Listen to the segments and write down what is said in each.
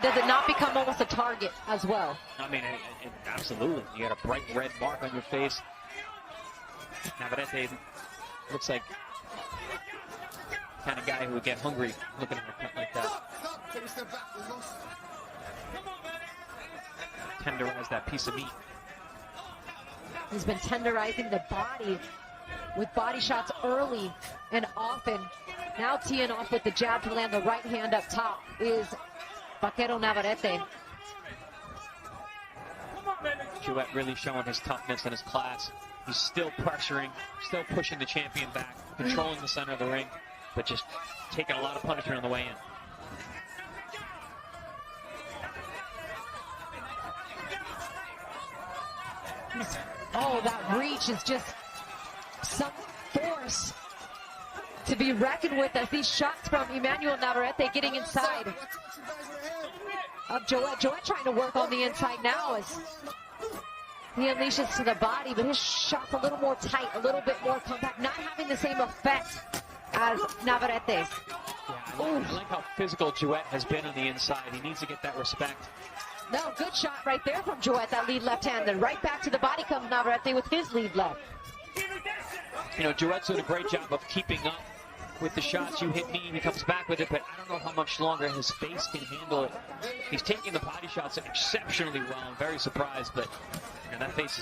Does it not become almost a target as well? I mean, absolutely. You got a bright red mark on your face. Navarrete looks like the kind of guy who would get hungry looking at a cut like that. Tenderize that piece of meat. He's been tenderizing the body with body shots early and often. Now teeing off with the jab to land the right hand up top is Vaquero Navarrete. Jouet really showing his toughness and his class. He's still pressuring, still pushing the champion back, controlling the center of the ring, but just taking a lot of punishment on the way in. Oh, that reach is just some force to be reckoned with as these shots from Emmanuel Navarrete getting inside of Jouet. Jouet trying to work on the inside now as he unleashes to the body, but his shot's a little more tight, a little bit more compact, not having the same effect as Navarrete's. Yeah, I like how physical Jouet has been on the inside. He needs to get that respect. No, good shot right there from Jouet, that lead left-hander. Right back to the body comes Navarrete with his lead left. You know, Jouet's doing a great job of keeping up with the shots. You hit me, he comes back with it, but I don't know how much longer his face can handle it. He's taking the body shots exceptionally well. I'm very surprised, but you know, that face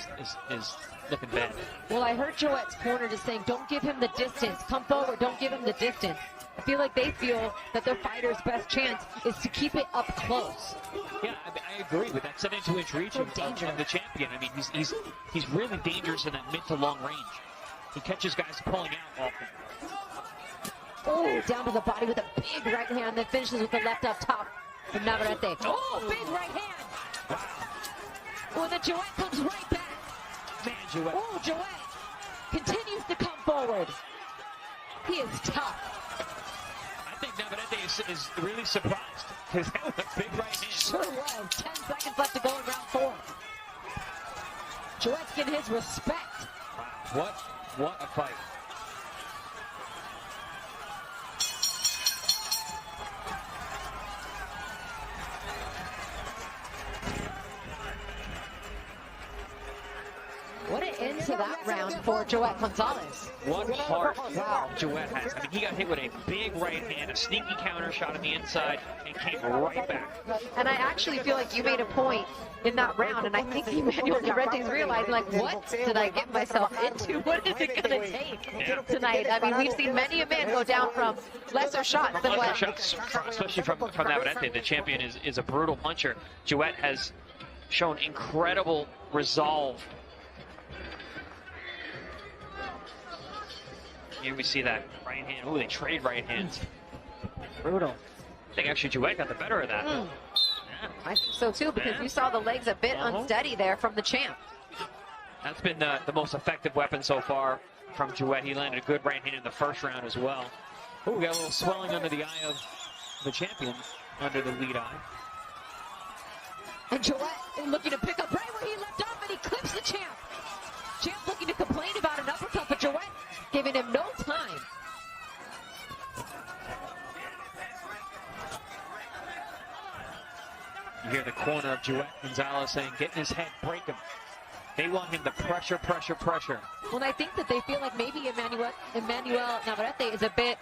is looking bad. Well, I heard Jouet's corner just saying, don't give him the distance. Come forward, don't give him the distance. I feel like they feel that their fighter's best chance is to keep it up close. Yeah, I agree with that 7-2-inch reach of the champion. I mean, he's really dangerous in that mid to long range. He catches guys pulling out often. Oh, down to the body with a big right hand that finishes with the left up top from Navarrete. Oh, big right hand. Wow. Well, then Jouet comes right back. Man, Jouet. Oh, Jouet continues to come forward. He is tough. I think Navarrete is really surprised because that was a big right hand. Sure was. 10 seconds left to go in round 4. Jouet's getting his respect. Wow. What a fight. What an end to that round for Jouet Gonzalez. What heart Jouet has. I mean, he got hit with a big right hand, a sneaky counter shot on the inside, and came right back. And I actually feel like you made a point in that round, and I think Emmanuel Navarrete's realizing, like, what did I get myself into? What is it going to take tonight? I mean, we've seen many a man go down from lesser shots than what. Especially from Navarrete. The champion is a brutal puncher. Jouet has shown incredible resolve. Here we see that right hand. Ooh, they trade right hands. Brutal. I think actually Jouet got the better of that. Yeah. I think so too, because you saw the legs a bit unsteady there from the champ. That's been the most effective weapon so far from Jouet. He landed a good right hand in the first round as well. Ooh, we got a little swelling under the eye of the champion, under the lead eye. And Jouet looking to pick up right where he left off, and he clips the champ. Champ looking to complain about an uppercut, but Jouet giving him no time. You hear the corner of Jouet Gonzalez saying, get in his head, break him. They want him to pressure. Well, I think that they feel like maybe Emmanuel Navarrete is a bit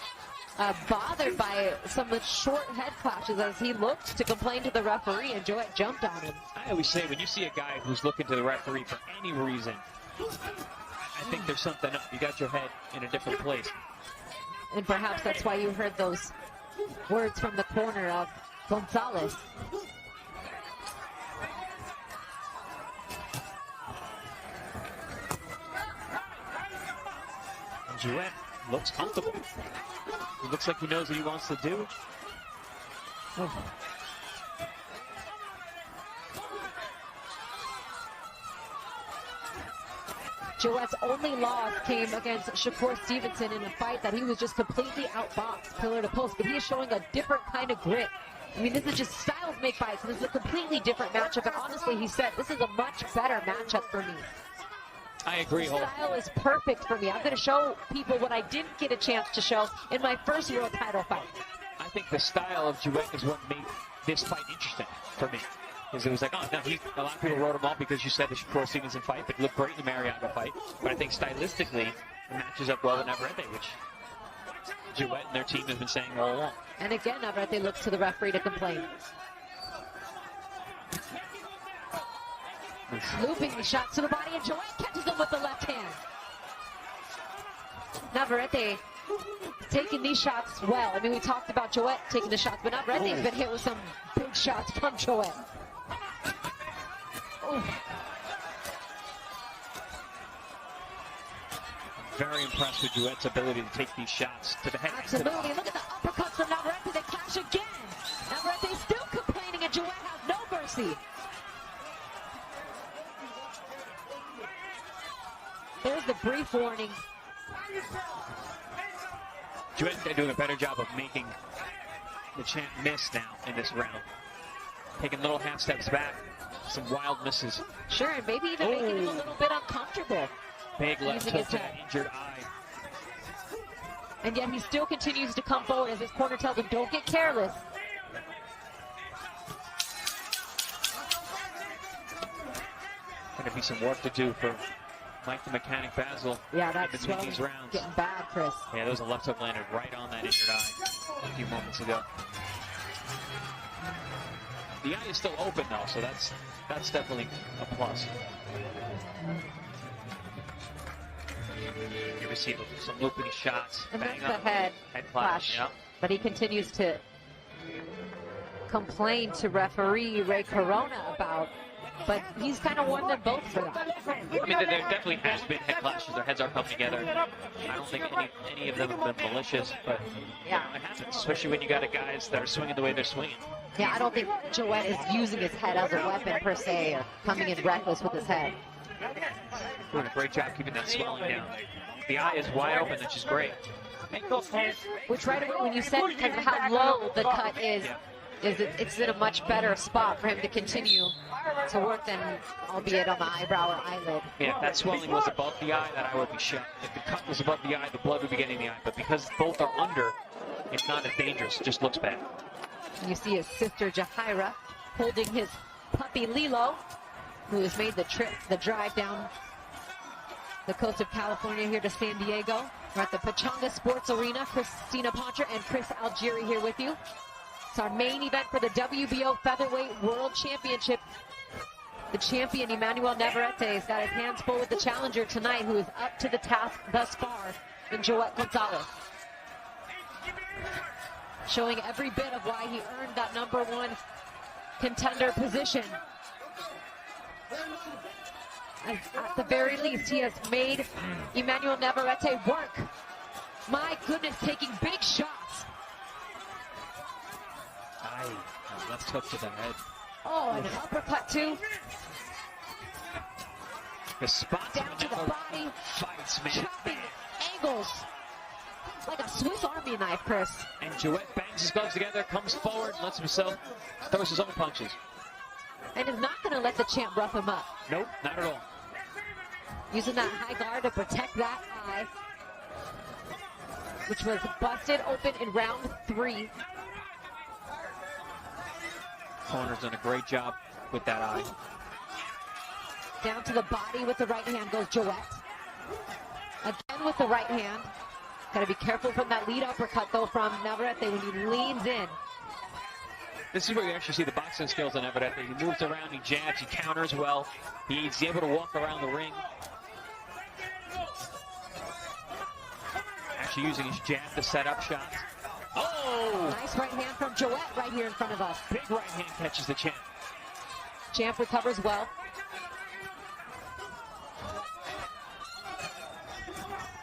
bothered by some of the short head clashes as he looked to complain to the referee, and Jouet jumped on him. I always say, when you see a guy who's looking to the referee for any reason, I think there's something up. You got your head in a different place. And perhaps that's why you heard those words from the corner of Gonzalez. And Jouet looks comfortable. He looks like he knows what he wants to do. Oh. Jouet's only loss came against Shakur Stevenson in a fight that he was just completely outboxed, pillar to post, but he is showing a different kind of grit. I mean, this is just styles make fights, and this is a completely different matchup, and honestly, he said, this is a much better matchup for me. I agree. The style is perfect for me. I'm going to show people what I didn't get a chance to show in my first world title fight. I think the style of Jouet is what this fight interesting for me. Because it was like, oh, no, a lot of people wrote him off because you said they should force Stevenson fight, but he looked great in the Mariaga fight. But I think stylistically, it matches up well with Navarrete, which Jouett and their team has been saying all along. And again, Navarrete looks to the referee to complain. Looping the shots to the body, and Jouett catches him with the left hand. Navarrete taking these shots well. I mean, we talked about Jouett taking the shots, but Navarrete's been hit with some big shots from Jouett. Very impressed with Jouett's ability to take these shots to the head. Absolutely. Look at the uppercuts from Navarrete. They clash again. Navarrete still complaining, and Jouett has no mercy. There's the brief warning. Jouett doing a better job of making the champ miss now in this round. Taking little half steps back, some wild misses. Sure, and maybe even making him a little bit uncomfortable. Big left hook to the injured eye. And yet he still continues to come forward as his corner tells him, don't get careless. Going to be some work to do for Mike the Mechanic Basil. Yeah, that's between these rounds. Getting bad, Chris. Yeah, there was a left hook landed right on that injured eye a few moments ago. The eye is still open though, so that's definitely a plus. You receive some looping shots. And bang that's up, the head clash. Yeah. But he continues to complain to referee Ray Corona about, but he's kind of warned them both for that. I mean, there definitely has been head clashes. Their heads are coming together. I don't think any of them have been malicious, but yeah, it happens, especially when you got guys that are swinging the way they're swinging. Yeah, I don't think Jouett is using his head as a weapon per se, or coming in reckless with his head. Doing a great job keeping that swelling down. The eye is wide open, which is great. Which right away, when you said because of how low the cut is, it's in a much better spot for him to continue to work than, albeit on the eyebrow or eyelid. Yeah, if that swelling was above the eye, that eye would be shut. If the cut was above the eye, the blood would be getting in the eye. But because both are under, it's not as dangerous. It just looks bad. You see his sister Jahaira holding his puppy Lilo, who has made the trip, the drive down the coast of California here to San Diego. We're at the Pachanga Sports Arena. Christina Poncher and Chris Algieri here with you. It's our main event for the WBO Featherweight World Championship. The champion, Emmanuel Navarrete, has got his hands full with the challenger tonight, who is up to the task thus far in Jouett Gonzalez. Showing every bit of why he earned that #1 contender position. At the very least, he has made Emmanuel Navarrete work. My goodness, taking big shots. Left hook to the head. Oh, and an uppercut too. The spot down to the body. Fights, man. Chopping angles. Like a Swiss Army knife, Chris. And Jouett bangs his gloves together, comes forward, lets himself throw his own punches. And is not going to let the champ rough him up. Nope, not at all. Using that high guard to protect that eye, which was busted open in round 3. Corner's done a great job with that eye. Down to the body with the right hand goes Jouett. Again with the right hand. Got to be careful from that lead uppercut though from Navarrete when he leans in. This is where you actually see the boxing skills on Navarrete. He moves around, he jabs, he counters well. He's able to walk around the ring. Actually using his jab to set up shots. Oh! Nice right hand from Jouett right here in front of us. Big right hand catches the champ. Champ recovers well.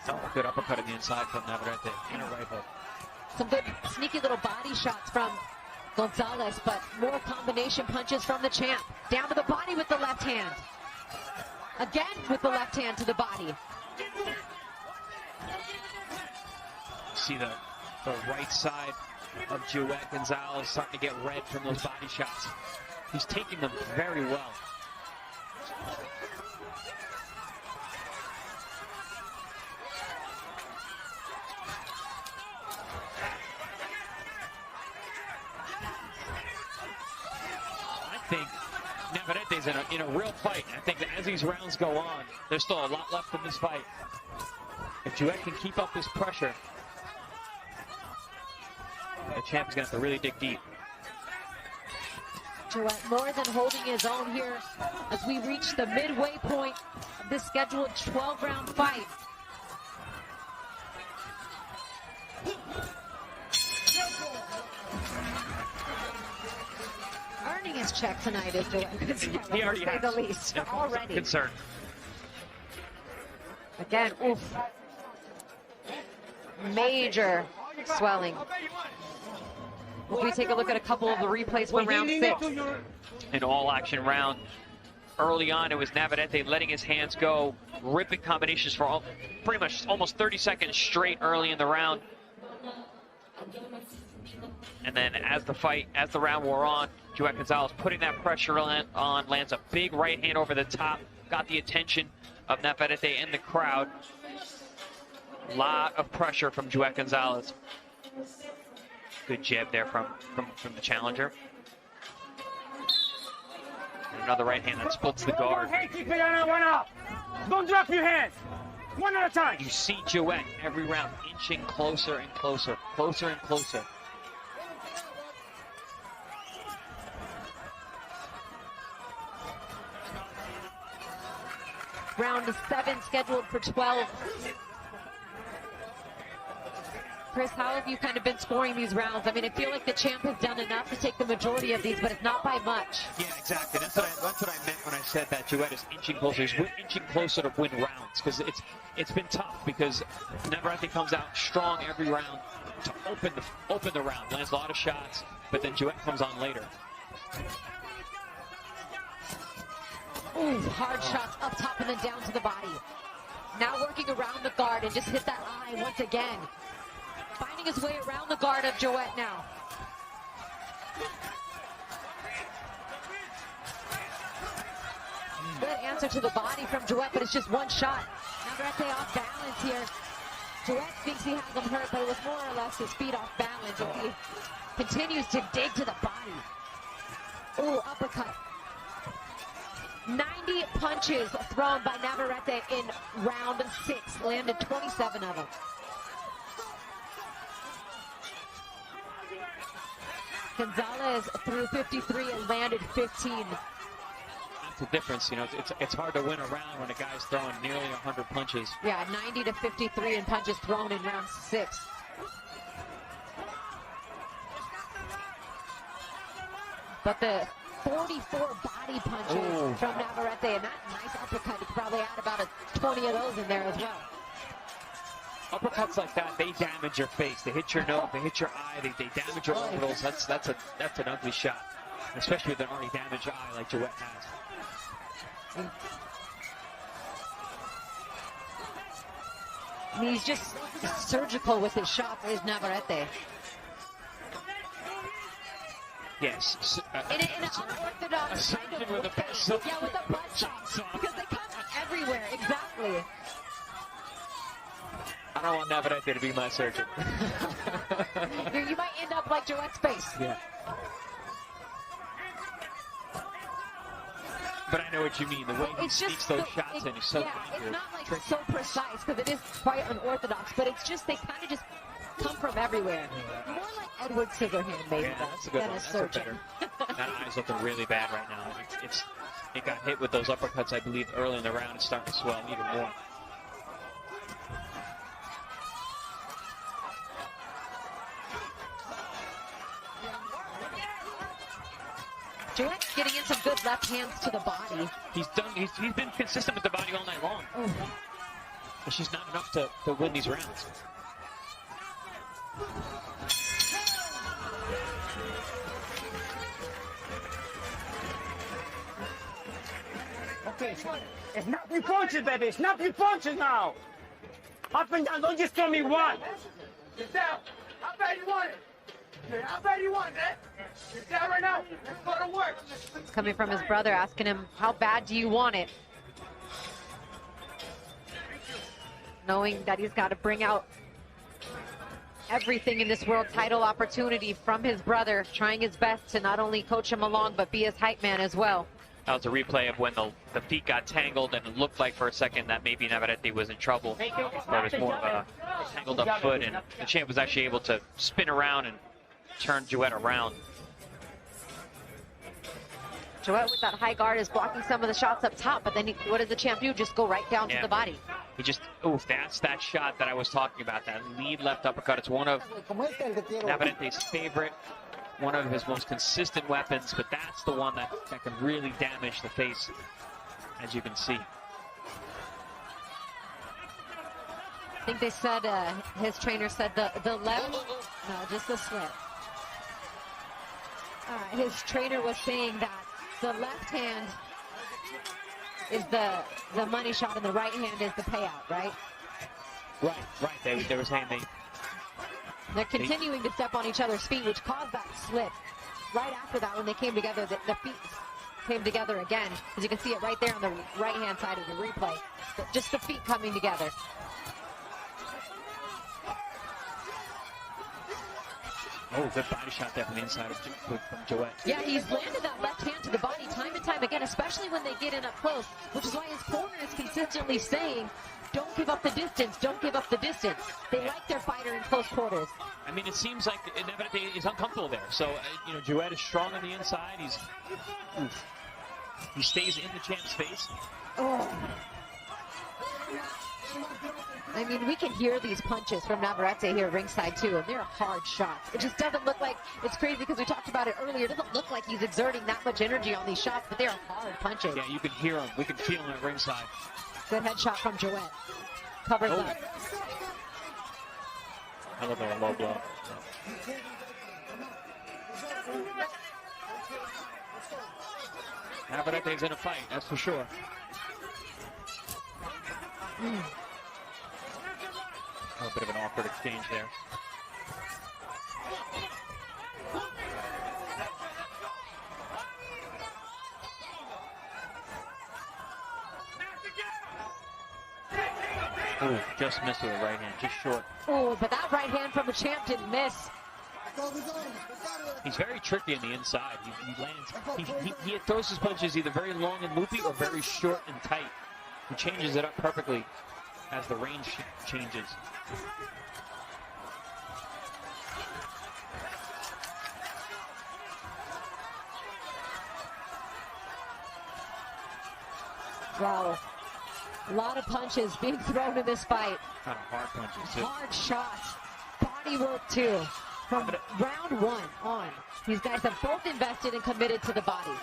Oh, good uppercut on the inside from Navarrete. And a right hook. Some good sneaky little body shots from Gonzalez, but more combination punches from the champ. Down to the body with the left hand. Again with the left hand to the body. See the right side of Jouett Gonzalez starting to get red from those body shots. He's taking them very well. think Navarrete's in a real fight. I think that as these rounds go on, there's still a lot left in this fight. If Jouet can keep up this pressure, the champ is going to have to really dig deep. Jouet more than holding his own here as we reach the midway point of this scheduled 12-round fight. Earning his check tonight is Jouet. He already has. The least. Yeah, Already. Concern. Again, oof. Major swelling. If we take a look at a couple of the replays from round 6. An all-action round. Early on, it was Navarrete letting his hands go, ripping combinations for pretty much almost 30 seconds straight early in the round. And then as the round wore on, Jouet Gonzalez putting that pressure on, lands a big right hand over the top, got the attention of Navarrete and the crowd. A lot of pressure from Jouet Gonzalez. Good jab there from the challenger. And another right hand that splits the guard. Hey, keep it on one up. Don't drop your hands. One at a time. You see Jouet every round inching closer and closer, closer and closer. Round 7 scheduled for 12. Chris, how have you kind of been scoring these rounds? I mean, I feel like the champ has done enough to take the majority of these, but it's not by much. Yeah, exactly. That's what I meant when I said that Jouet is inching closer. He's inching closer to win rounds because it's been tough because Navarrete comes out strong every round to open the round, lands a lot of shots, but then Jouet comes on later. Ooh, hard shots up top and then down to the body. Now working around the guard and just hit that eye once again. Finding his way around the guard of Jouet now. Good answer to the body from Jouet, but it's just one shot. Navarrete off balance here. Jouet thinks he has him hurt, but it was more or less his feet off balance. And he continues to dig to the body. Ooh, uppercut. 90 punches thrown by Navarrete in round 6. Landed 27 of them. Gonzalez threw 53 and landed 15. That's the difference. You know, it's hard to win a round when a guy's throwing nearly 100 punches. Yeah, 90 to 53 in punches thrown in round 6. But the 44 body punches from Navarrete, and that nice uppercut, you could probably add about 20 of those in there as well. Uppercuts like that, they damage your face. They hit your nose, they hit your eye, they damage your orbitals. That's an ugly shot, especially with an already damaged eye like Jouet has. I mean, he's just surgical with his shots, is Navarrete. Yes. In an unorthodox kind of with a yeah, with a butt shot, because they come everywhere, exactly. I don't want Navarrete to be my surgeon. You might end up like Jouet's face. Yeah. But I know what you mean. The way he sneaks those shots in, he's so dangerous. It's not like so precise because it is quite unorthodox, but it's just they kind of just come from everywhere. More like Edward Scissorhand, maybe, that's a good than one. a surgeon. That eye's looking really bad right now. It got hit with those uppercuts, I believe, early in the round. It's starting to swell even more. Jouet getting in some good left hands to the body. He's been consistent with the body all night long. But she's not enough to win these rounds. Okay, snap your punches, baby. Snap your punches now. Up and down. Don't just throw me one. Get down. How bad you want it? How bad you want it? Get down right now. Let's go to work. It's coming from his brother asking him, how bad do you want it? Knowing that he's got to bring out everything in this world title opportunity from his brother, trying his best to not only coach him along, but be his hype man as well. That was a replay of when the feet got tangled, and it looked like for a second that maybe Navarrete was in trouble. But it was more of a tangled up foot, and the champ was actually able to spin around and turn Jouet around. Jouet with that high guard is blocking some of the shots up top, but then what does the champ do? Just go right down to the body. He just, oof, that's that shot that I was talking about, that lead left uppercut. It's one of Navarrete's favorite, one of his most consistent weapons, but that's the one that can really damage the face, as you can see. I think they said, his trainer said the left, no, just the slip. His trainer was saying that the left hand is the money shot and the right hand is the payout, right? Right. They were saying they're continuing to step on each other's feet, which caused that slip. Right after that, when they came together, the feet came together again. As you can see it right there on the right-hand side of the replay. Just the feet coming together. Oh, good body shot there from the inside from Jouet. Yeah, he's landed that left hand to the body time and time again, especially when they get in up close, which is why his corner is consistently saying, don't give up the distance, don't give up the distance. They like their fighter in close quarters. I mean, it seems like Navarrete is uncomfortable there. So, you know, Jouet is strong on the inside. He stays in the champ's face. Oh. I mean, we can hear these punches from Navarrete here ringside too, and they're hard shots. It just doesn't look like, it's crazy because we talked about it earlier, it doesn't look like he's exerting that much energy on these shots, but they are hard punches. Yeah, you can hear them. We can feel them at ringside. Good headshot from Jouet. Covers up. I love that low blow. Navarrete's in a fight, that's for sure. A bit of an awkward exchange there. Oh, just missed with a right hand, just short. Oh, but that right hand from the champ didn't miss. He's very tricky on the inside. He lands. He throws his punches either very long and loopy or very short and tight. He changes it up perfectly as the range changes. Wow. A lot of punches being thrown in this fight. Kind of hard punches, too. Hard shots. Body work, too. From round one on. These guys have both invested and committed to the body.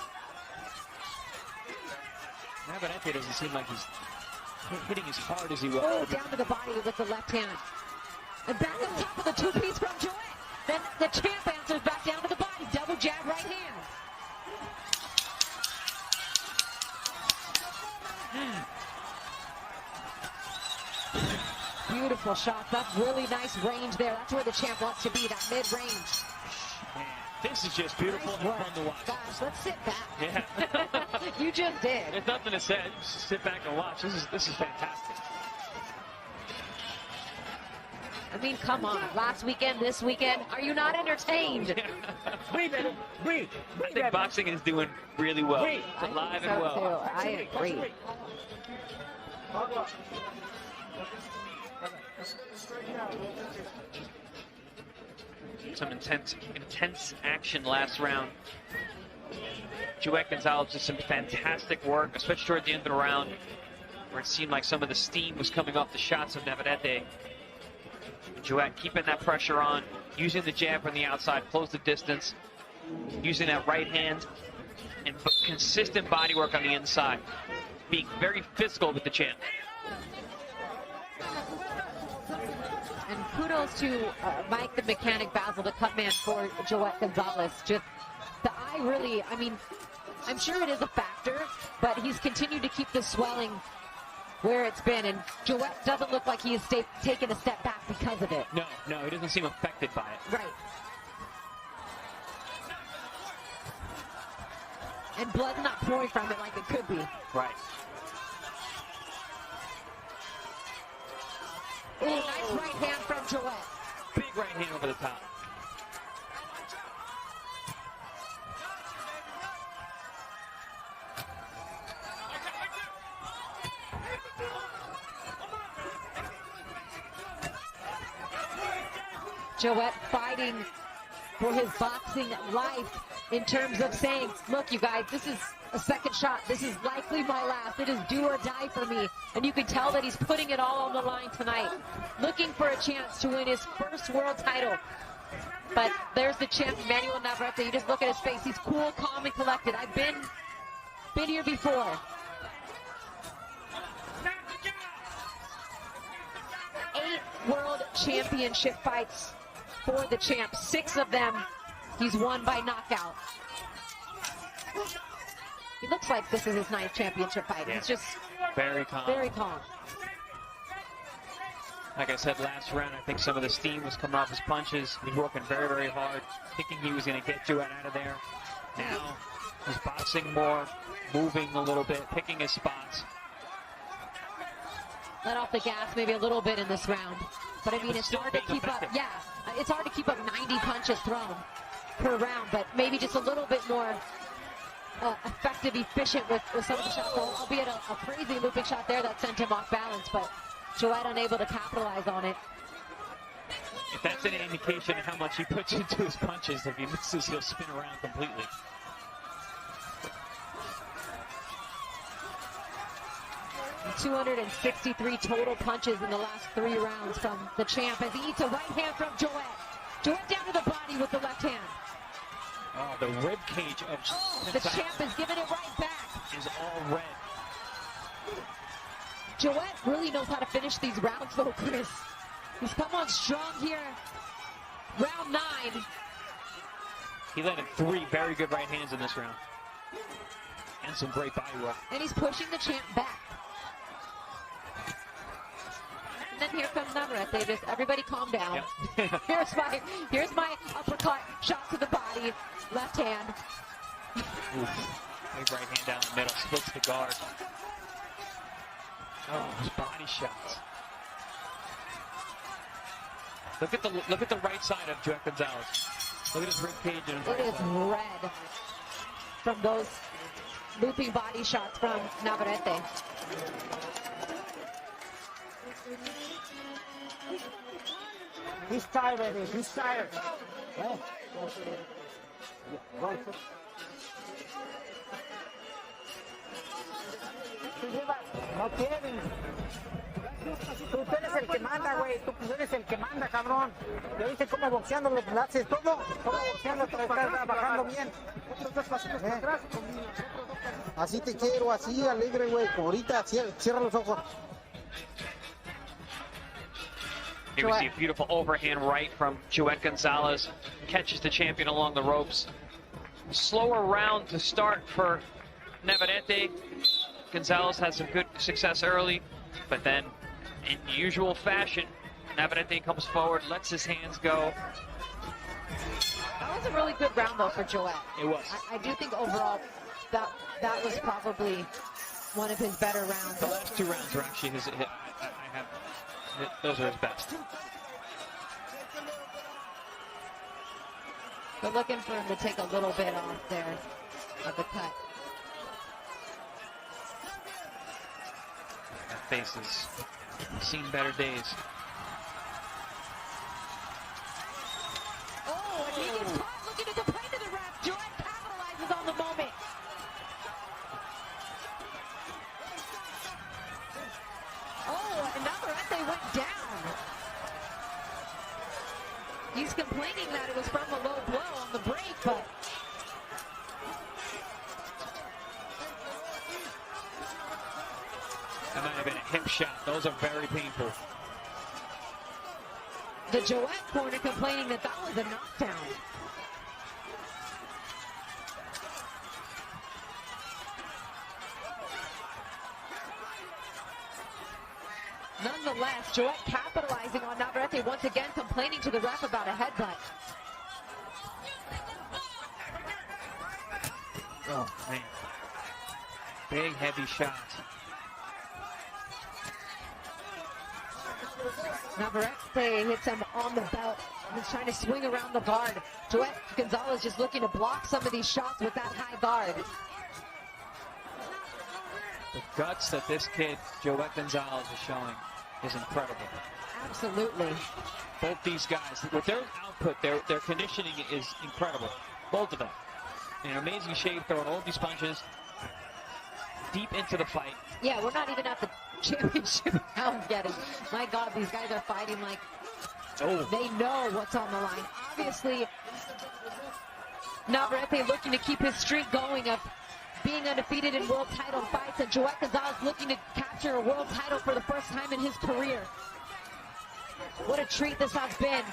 Navarrete doesn't seem like he's hitting as hard as he was. Oh, down to the body with the left hand. And back on top of the two-piece from Jouet. Then the champ answers back down to the body. Double jab right hand. Beautiful shots. That's really nice range there. That's where the champ wants to be, that mid-range. This is just beautiful and fun to watch. Gosh, let's sit back. Yeah. You just did. There's nothing to say. Just sit back and watch. This is fantastic. I mean, come on. Last weekend, this weekend, are you not entertained? Breathe, baby. Breathe. I think boxing is doing really well. It's alive and well. Too. I agree. Some intense action last round. Gonzalez did some fantastic work, especially toward the end of the round, where it seemed like some of the steam was coming off the shots of Navarrete. Jouet keeping that pressure on, using the jab from the outside, close the distance, using that right hand, and consistent body work on the inside, being very physical with the champ. And kudos to Mike the Mechanic Basil, the cut man for Jouet Gonzalez. Just the eye really, I mean, I'm sure it is a factor, but he's continued to keep the swelling where it's been, and Jouet doesn't look like he has taken a step back because of it. No, he doesn't seem affected by it. Right. And blood's not pouring from it like it could be. Right. Ooh, nice right hand from Jouet. Big right hand over the top. Joet fighting for his boxing life in terms of saying, look, you guys, this is a second shot. This is likely my last. It is do or die for me. And you can tell that he's putting it all on the line tonight, looking for a chance to win his first world title. But there's the champ, Emmanuel Navarrete. You just look at his face. He's cool, calm, and collected. I've been here before. 8 world championship fights for the champ. 6 of them he's won by knockout. He looks like this is his 9th championship fight. Yeah. He's just very calm. Very calm. Like I said last round, I think some of the steam was coming off his punches. He's working very, very hard, thinking he was going to get Joet out of there. Now he's boxing more, moving a little bit, picking his spots. Let off the gas maybe a little bit in this round. But I mean, it's hard to keep up. Yeah, it's hard to keep up 90 punches thrown per round, but maybe just a little bit more effective, efficient with some of the shots. Albeit a crazy looping shot there that sent him off balance, but Joet unable to capitalize on it. If that's any indication of how much he puts into his punches, if he misses, he'll spin around completely. And 263 total punches in the last 3 rounds from the champ as he eats a right hand from Joet. Joet down to the body with the left hand. Oh, the rib cage of the champ is giving it right back. Is all red. Joet really knows how to finish these rounds though, Chris. He's come on strong here. Round 9. He landed 3 very good right hands in this round. And some great body work. And he's pushing the champ back. And then here comes Navarrete. Just everybody calm down. Yep. here's my uppercut, shot to the body, left hand. Oof. Big right hand down the middle, splits the guard. Oh, his body shots. Look at the right side of Joet Gonzalez. Look at his rib cage and his right It is side. red from those looping body shots from Navarrete. He's tired, baby. He's tired. No quieren. Tú eres el que manda, güey. Tú eres el que manda, cabrón. ¿Ya viste cómo boxeando lo haces todo? ¿Cómo boxeando te estás trabajando bien? Así te quiero, así alegre, güey. Como ahorita, cierra los ojos. Here we see a beautiful overhand right from Joet Gonzalez. Catches the champion along the ropes. Slower round to start for Navarrete. Gonzalez had some good success early, but then in usual fashion, Navarrete comes forward, lets his hands go. That was a really good round though for Joet. It was. I do think overall that was probably one of his better rounds. The last 2 rounds were actually those are his best. But looking for him to take a little bit off there of the cut. That face has seen better days. Oh, and he gets caught looking at the plate of the ref. Joet capitalizes on the moment. Oh, and Navarrete went down. He's complaining that it was from a low blow on the break, but That might have been a hip shot. Those are very painful. the Joet corner complaining that was a knockdown. Nonetheless, Joet capitalizing on Navarrete once again, complaining to the ref about a headbutt. Oh, man. Big, heavy shot. Navarrete hits him on the belt. He's trying to swing around the guard. Joet Gonzalez just looking to block some of these shots with that high guard. The guts that this kid, Joet Gonzalez, is showing is incredible. Absolutely. Both these guys, with their output, their conditioning is incredible. Both of them. In amazing shape, throwing all these punches deep into the fight. Yeah, we're not even at the championship round yet. And my God, these guys are fighting like they know what's on the line. Obviously, Navarrete looking to keep his streak going of being undefeated in world title fights, and Joet Gonzalez looking to capture a world title for the first time in his career. What a treat this has been.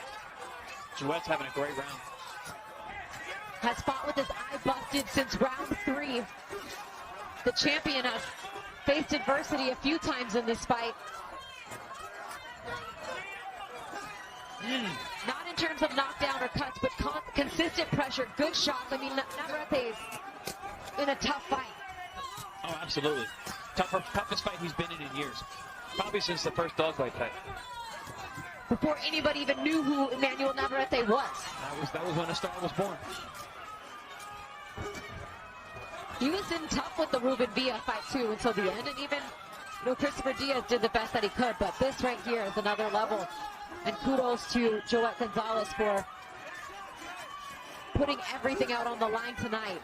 Joet's having a great round. Has fought with his eye busted since round 3. The champion has faced adversity a few times in this fight. Not in terms of knockdown or cuts, but consistent pressure, good shots. I mean, Navarrete is in a tough fight. Oh, absolutely. Toughest fight he's been in years. Probably since the first dogfight fight. Before anybody even knew who Emmanuel Navarrete was. That was when a star was born. He was in tough with the Ruben Villa fight too until the end, and even Christopher Diaz did the best that he could, but this right here is another level. And kudos to Joet Gonzalez for putting everything out on the line tonight.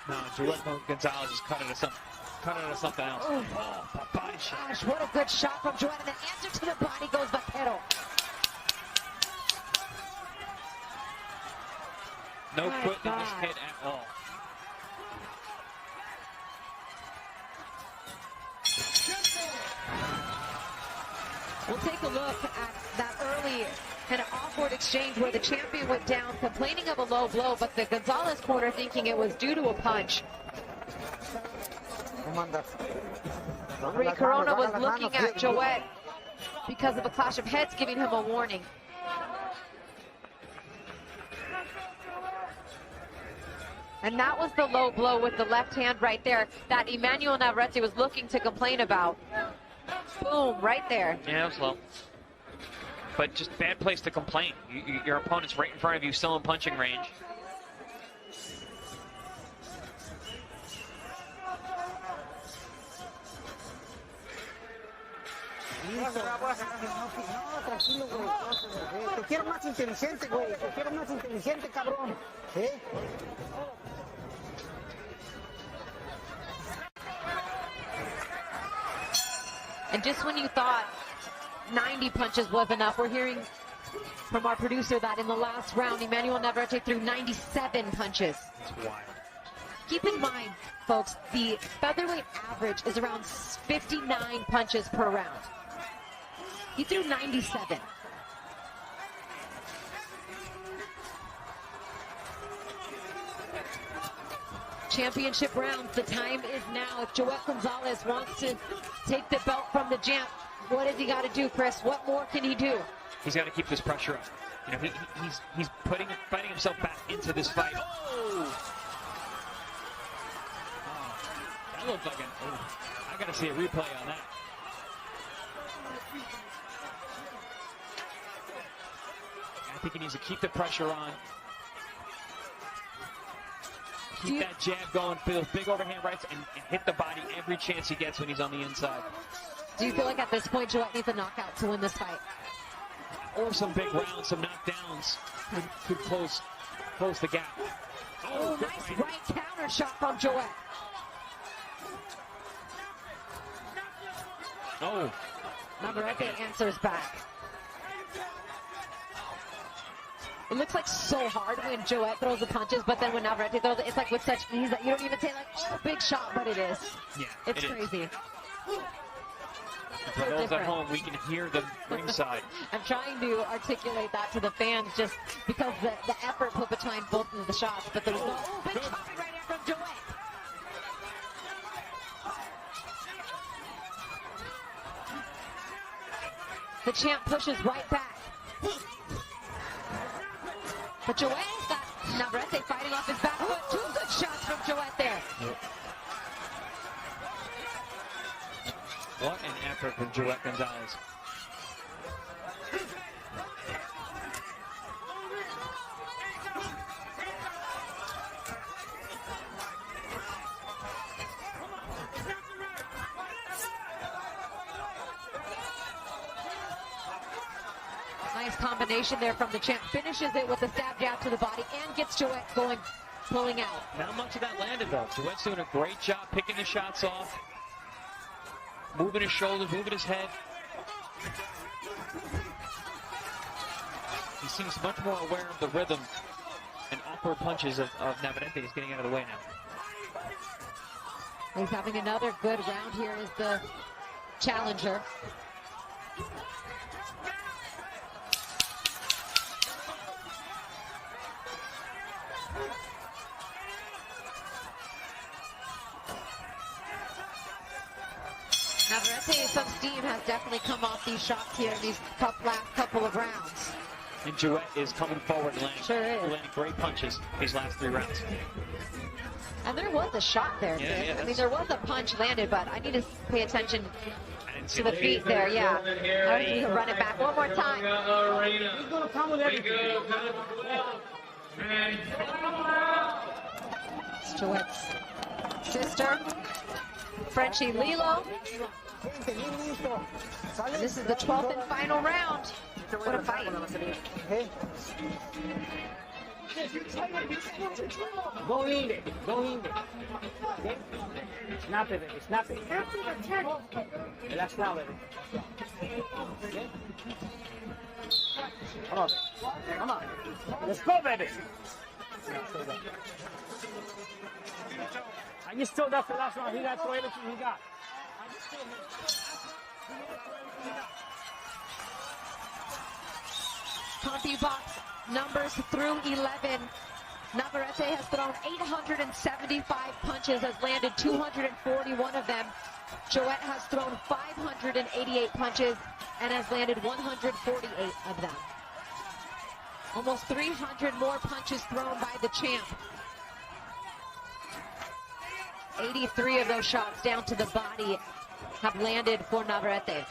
No, Joet Gonzalez is cutting to something else. Oh, body shot. Gosh, what a good shot from Joet, and the answer to the body goes Vaquero. No quitting in this kid at all. We'll take a look at that early kind of awkward exchange where the champion went down complaining of a low blow, but the Gonzalez corner thinking it was due to a punch. Ray Corona was looking at Joet because of a clash of heads, giving him a warning. And that was the low blow with the left hand right there that Emmanuel Navarrete was looking to complain about. Boom, right there. Yeah, it was low. But just bad place to complain. Your opponent's right in front of you, still in punching range. Te quiero más inteligente, güey. Te quiero más inteligente, cabrón. And just when you thought 90 punches was enough, we're hearing from our producer that in the last round, Emmanuel Navarrete threw 97 punches. That's wild. Keep in mind, folks, the featherweight average is around 59 punches per round. He threw 97. Championship rounds, the time is now. If Joet Gonzalez wants to take the belt from the champ, what has he got to do, Chris? What more can he do? He's got to keep this pressure up. You know, he's fighting himself back into this fight. That looked like I got to see a replay on that. I think he needs to keep the pressure on. Keep that jab going for those big overhand rights and hit the body every chance he gets when he's on the inside. Do you feel like at this point Joet needs a knockout to win this fight? Or some big rounds, some knockdowns could close the gap. Oh, nice right counter shot from Joet. Oh. Navarrete answers back. It looks like so hard when Joet throws the punches, but then when Navarrete throws it, it's like with such ease that you don't even say like, oh, big shot, but it is. Yeah, it's crazy. For those at home, we can hear them ringside. I'm trying to articulate that to the fans just because the effort put behind both of the shots, but there was no big shot right here from Joet. The champ pushes right back. But Joet's got Navarrete fighting off his back foot. Two good shots from Joet there. Yep. What an effort from Joet Gonzalez. combination there from the champ. Finishes it with a stab jab to the body and gets Jouett going, pulling out. Not much of that landed though. Jouett's doing a great job picking the shots off, moving his shoulders, moving his head. He seems much more aware of the rhythm and awkward punches of Navarrete. He's getting out of the way now. He's having another good round here as the challenger. Navarrete, some steam has definitely come off these shots here in these last couple of rounds. And Jouett is coming forward and landing great punches these last 3 rounds. And there was a shot there. Yeah, I mean, there was a punch landed, but I need to pay attention to the feet there. Yeah. I need to run it back one more time. He's going to come with everything. It's Jouett's sister, Frenchie Lilo. And this is the 12th and final round. What a fight. Go in there. Go in there. Okay? Snap it, baby. Snap it. Relax now, baby. Okay? Come on. Come on. Let's go, baby. I just told that for the last round. He got to throw everything he got. CompuBox numbers through 11. Navarrete has thrown 875 punches, has landed 241 of them. Jouett has thrown 588 punches and has landed 148 of them. Almost 300 more punches thrown by the champ. 83 of those shots down to the body have landed for Navarrete.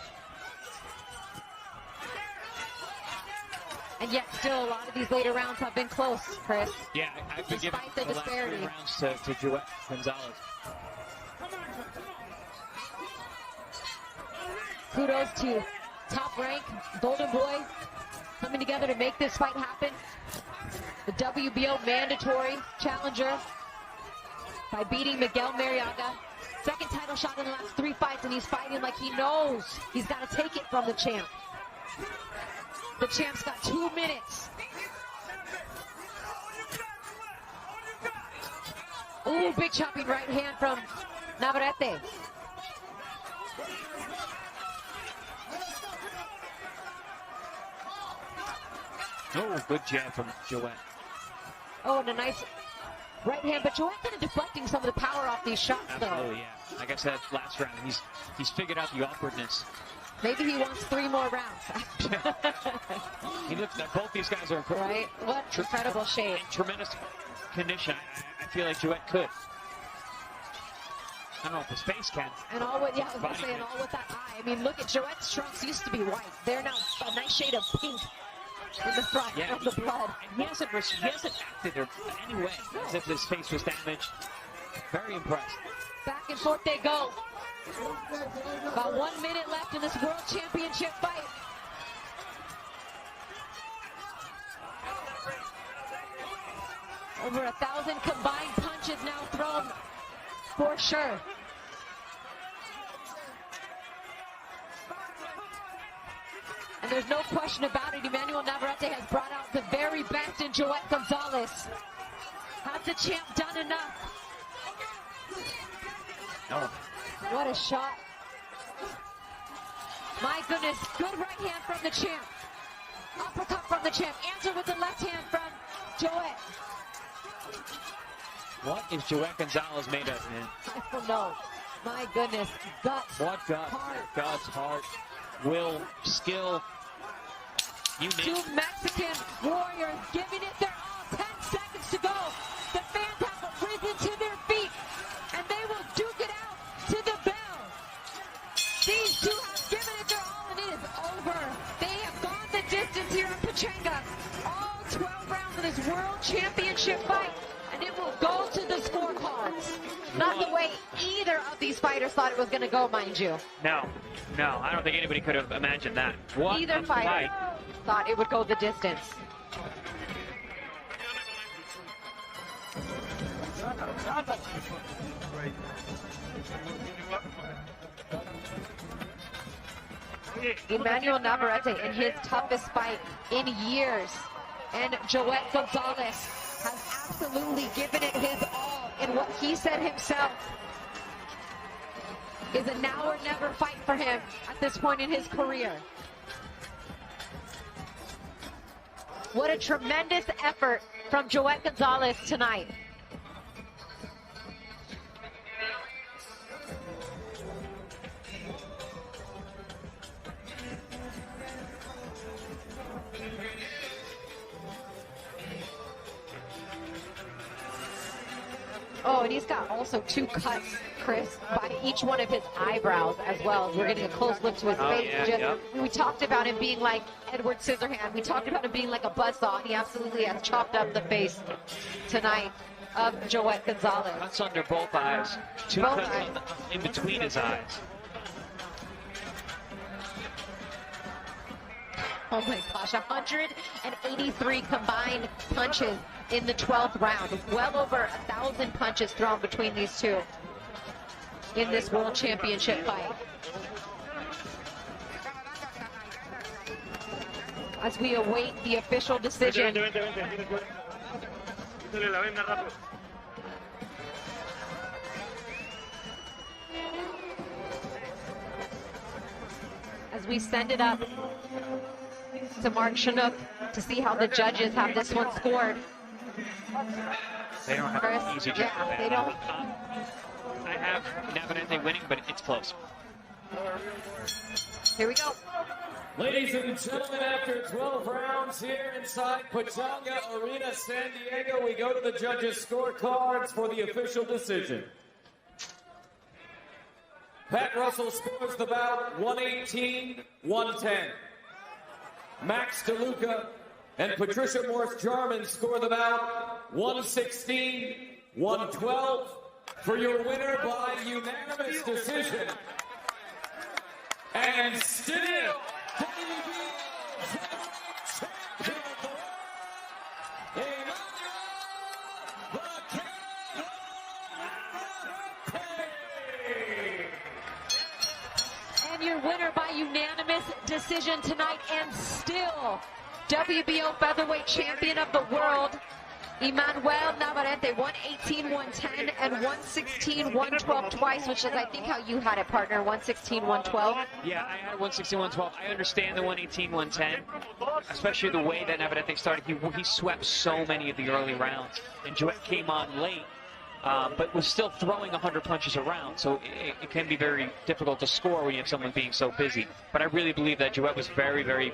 And yet still a lot of these later rounds have been close, Chris. Yeah, I've been giving the last 3 rounds to Jouett Gonzalez. Kudos to Top Rank, Golden Boy, coming together to make this fight happen. The WBO mandatory challenger by beating Miguel Mariaga. Second title shot in the last 3 fights, and he's fighting like he knows he's got to take it from the champ. The champ's got 2 minutes. Ooh, big chopping right hand from Navarrete. Oh, good jab from Jouett. Oh, and a nice right hand, but Jouett kind of deflecting some of the power off these shots, though. Absolutely, yeah. Like I said last round, he's figured out the awkwardness. Maybe he wants 3 more rounds. He looks like both these guys are incredible. Right? What incredible shape. Tremendous condition. I feel like Jouett could. I don't know if his face can. And all with, yeah, I was going to say, and all with that eye. I mean, look at Jouett's trunks used to be white. They're now a nice shade of pink in the front of the blood. And he hasn't acted in any way as if his face was damaged. Very impressed. Back and forth they go. About 1 minute left in this World Championship fight. Over 1,000 combined punches now thrown for sure. And there's no question about it. Emmanuel Navarrete has brought out the very best in Jouett Gonzalez. Has the champ done enough? No. What a shot. My goodness, good right hand from the champ. Uppercut from the champ. Answer with the left hand from Jouett. What is Jouett Gonzalez made of, man? I don't know. My goodness. Guts. What guts? Guts, heart, will, skill. You name it. 2 Mexican warriors giving it their all. 10 seconds to go. The fans have risen to their feet, and they will duke it out to the bell. These 2 have given it their all, and it is over. They have gone the distance here in Pachanga. All 12 rounds of this World Championship fight, and it will go to the scorecards. Not the way either of these fighters thought it was going to go, mind you. No, I don't think anybody could have imagined that. What Either a fighter. fight. thought it would go the distance. Emmanuel Navarrete in his toughest fight in years. And Joet Gonzalez has absolutely given it his all in what he said himself is a now or never fight for him at this point in his career. What a tremendous effort from Joet Gonzalez tonight. Oh, and he's got also 2 cuts, Chris, by each one of his eyebrows as well. We're getting a close look to his face. We talked about him being like Edward Scissorhand. We talked about him being like a buzzsaw. He absolutely has chopped up the face tonight of Joet Gonzalez. Cuts under both eyes. 2 cuts in between his eyes. Oh my gosh, 183 combined punches in the 12th round. Well over 1,000 punches thrown between these two in this World Championship fight. As we await the official decision. As we send it up to Mark Chinook to see how the judges have this one scored. They don't have an easy job. Yeah, they don't. I have Navarrete winning, but it's close. Here we go. Ladies and gentlemen, after 12 rounds here inside Pachanga Arena, San Diego, we go to the judges' scorecards for the official decision. Pat Russell scores the bout 118-110. Max DeLuca and Patricia Morse-Jarman score the bout 116-112 for your winner by unanimous decision. And still, And your winner by unanimous decision tonight, and still WBO featherweight champion of the world, Emmanuel Navarrete, 118-110 and 116-112 twice, which is, I think, how you had it, partner, 116-112. Yeah, I had 116-112. I understand the 118-110, especially the way that Navarrete started. He swept so many of the early rounds, and Joet came on late, but was still throwing 100 punches around, so it can be very difficult to score when you have someone being so busy. But I really believe that Joet was very, very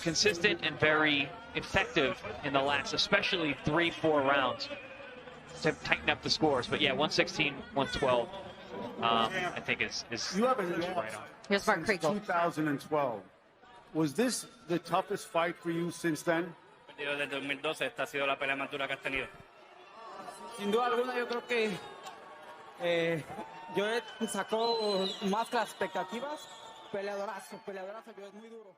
consistent and very effective in the last, especially 3-4 rounds, to tighten up the scores. But yeah, 116-112, I think is you haven't right on. Here's Mark Kriegel. 2012. Was this the toughest fight for you since then? Desde 2012 esta ha sido la pelea más dura que has tenido. Sin duda alguna, yo creo que Joet sacó más que las expectativas. Peleadorazo, Joet, muy duro.